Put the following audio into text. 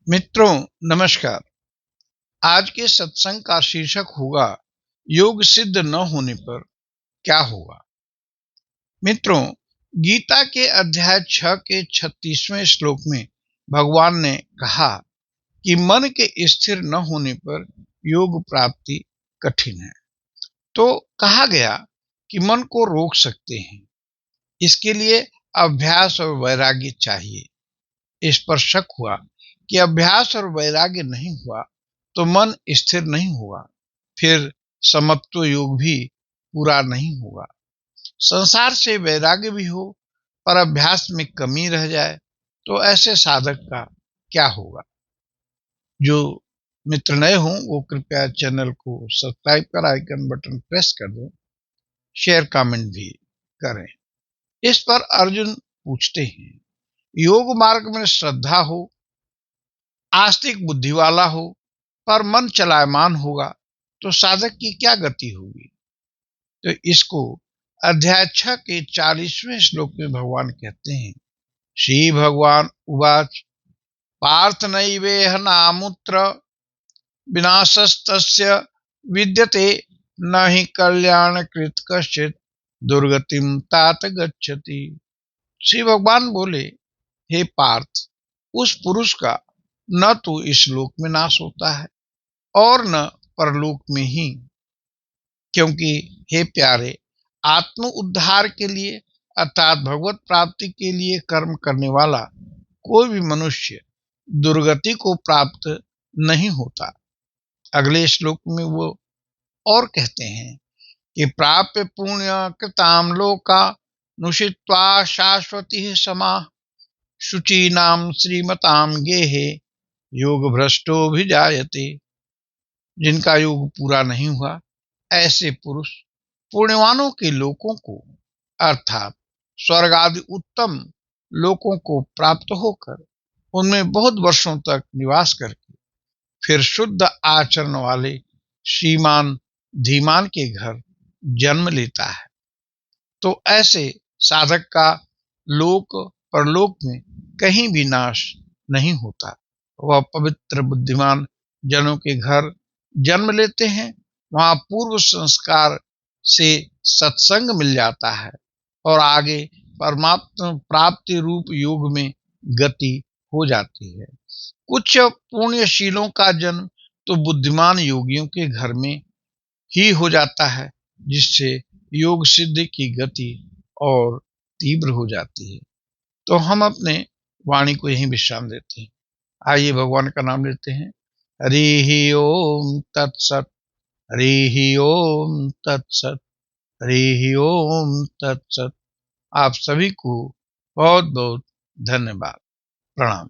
मित्रों नमस्कार। आज के सत्संग का शीर्षक होगा योग सिद्ध न होने पर क्या होगा। मित्रों, गीता के अध्याय 6 के 36वें श्लोक में भगवान ने कहा कि मन के स्थिर न होने पर योग प्राप्ति कठिन है। तो कहा गया कि मन को रोक सकते हैं, इसके लिए अभ्यास और वैराग्य चाहिए। इस पर शक हुआ कि अभ्यास और वैराग्य नहीं हुआ तो मन स्थिर नहीं होगा, फिर समत्व योग भी पूरा नहीं होगा। संसार से वैराग्य भी हो पर अभ्यास में कमी रह जाए तो ऐसे साधक का क्या होगा। जो मित्र नए हों वो कृपया चैनल को सब्सक्राइब कर आइकन बटन प्रेस कर दें, शेयर कमेंट भी करें। इस पर अर्जुन पूछते हैं, योग मार्ग में श्रद्धा हो, आस्तिक बुद्धि वाला हो, पर मन चलायमान होगा तो साधक की क्या गति होगी। तो इसको अध्याय 6 के 40वें श्लोक में भगवान कहते हैं, श्री भगवान उवाच पार्थ नैवेह नामुत्र विनाशस्तस्य विद्यते न हि कल्याण कृत कश्चित दुर्गतिम तात गच्छति। श्री भगवान बोले, हे पार्थ, उस पुरुष का न तो इस लोक में नाश होता है और न परलोक में ही, क्योंकि हे प्यारे, आत्म उद्धार के लिए अर्थात भगवत प्राप्ति के लिए कर्म करने वाला कोई भी मनुष्य दुर्गति को प्राप्त नहीं होता। अगले श्लोक में वो और कहते हैं कि प्राप्य पुण्य कृताम लोका नुषित्वा शाश्वती समा शुचीनाम श्रीमताम गेहे योग भ्रष्टो भी जायते। जिनका योग पूरा नहीं हुआ ऐसे पुरुष पुण्यवानों के लोकों को अर्थात स्वर्ग आदि उत्तम लोकों को प्राप्त होकर उनमें बहुत वर्षों तक निवास करके फिर शुद्ध आचरण वाले श्रीमान धीमान के घर जन्म लेता है। तो ऐसे साधक का लोक परलोक में कहीं भी नाश नहीं होता। वह पवित्र बुद्धिमान जनों के घर जन्म लेते हैं, वहां पूर्व संस्कार से सत्संग मिल जाता है और आगे परमात्मा प्राप्ति रूप योग में गति हो जाती है। कुछ पुण्यशीलों का जन्म तो बुद्धिमान योगियों के घर में ही हो जाता है, जिससे योग सिद्धि की गति और तीव्र हो जाती है। तो हम अपने वाणी को यहीं विश्राम देते हैं। आइए भगवान का नाम लेते हैं। हरि ओम तत्सत, हरि ओम तत्सत, हरि ओम तत्सत। आप सभी को बहुत बहुत धन्यवाद। प्रणाम।